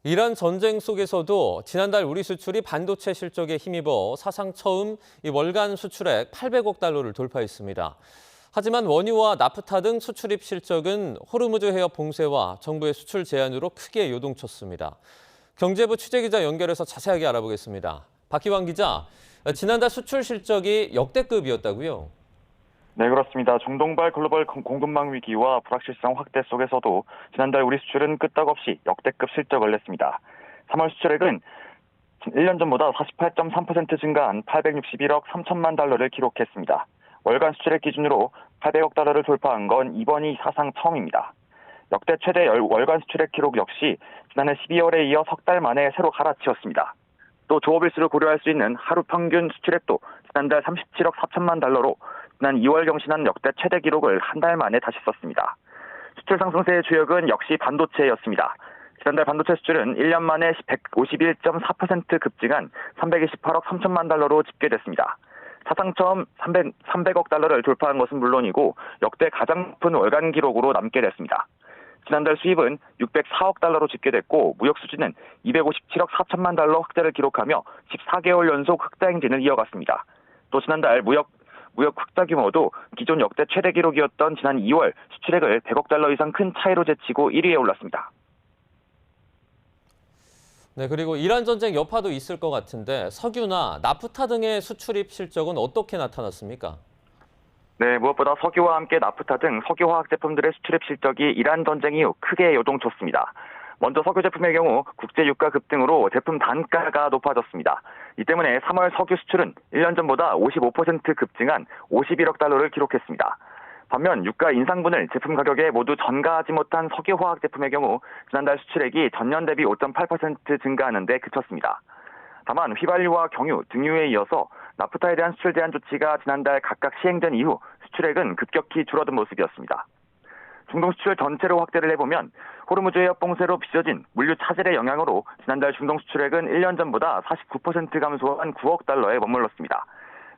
이란 전쟁 속에서도 지난달 우리 수출이 반도체 실적에 힘입어 사상 처음 이 월간 수출액 800억 달러를 돌파했습니다. 하지만 원유와 나프타 등 수출입 실적은 호르무즈 해협 봉쇄와 정부의 수출 제한으로 크게 요동쳤습니다. 경제부 취재기자 연결해서 자세하게 알아보겠습니다. 박희환 기자, 지난달 수출 실적이 역대급이었다고요? 네, 그렇습니다. 중동발 글로벌 공급망 위기와 불확실성 확대 속에서도 지난달 우리 수출은 끄떡없이 역대급 실적을 냈습니다. 3월 수출액은 1년 전보다 48.3% 증가한 861억 3천만 달러를 기록했습니다. 월간 수출액 기준으로 800억 달러를 돌파한 건 이번이 사상 처음입니다. 역대 최대 월간 수출액 기록 역시 지난해 12월에 이어 석 달 만에 새로 갈아치웠습니다. 또 조업일수를 고려할 수 있는 하루 평균 수출액도 지난달 37억 4천만 달러로 지난 2월 경신한 역대 최대 기록을 한 달 만에 다시 썼습니다. 수출 상승세의 주역은 역시 반도체였습니다. 지난달 반도체 수출은 1년 만에 151.4% 급증한 328억 3천만 달러로 집계됐습니다. 사상 처음 300억 달러를 돌파한 것은 물론이고 역대 가장 높은 월간 기록으로 남게 됐습니다. 지난달 수입은 604억 달러로 집계됐고 무역 수지는 257억 4천만 달러 흑자를 기록하며 14개월 연속 흑자 행진을 이어갔습니다. 또 지난달 무역 흑자 규모도 기존 역대 최대 기록이었던 지난 2월 수출액을 100억 달러 이상 큰 차이로 제치고 1위에 올랐습니다. 네, 그리고 이란 전쟁 여파도 있을 것 같은데 석유나 나프타 등의 수출입 실적은 어떻게 나타났습니까? 네, 무엇보다 석유와 함께 나프타 등 석유화학 제품들의 수출입 실적이 이란 전쟁 이후 크게 요동쳤습니다. 먼저 석유 제품의 경우 국제 유가 급등으로 제품 단가가 높아졌습니다. 이 때문에 3월 석유 수출은 1년 전보다 55% 급증한 51억 달러를 기록했습니다. 반면 유가 인상분을 제품 가격에 모두 전가하지 못한 석유화학 제품의 경우 지난달 수출액이 전년 대비 5.8% 증가하는 데 그쳤습니다. 다만 휘발유와 경유, 등유에 이어서 나프타에 대한 수출 제한 조치가 지난달 각각 시행된 이후 수출액은 급격히 줄어든 모습이었습니다. 중동 수출 전체로 확대를 해보면 호르무즈 해협 봉쇄로 빚어진 물류 차질의 영향으로 지난달 중동 수출액은 1년 전보다 49% 감소한 9억 달러에 머물렀습니다.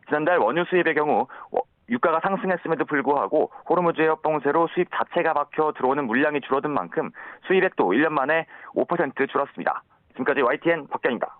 지난달 원유 수입의 경우 유가가 상승했음에도 불구하고 호르무즈 해협 봉쇄로 수입 자체가 막혀 들어오는 물량이 줄어든 만큼 수입액도 1년 만에 5% 줄었습니다. 지금까지 YTN 박견입니다.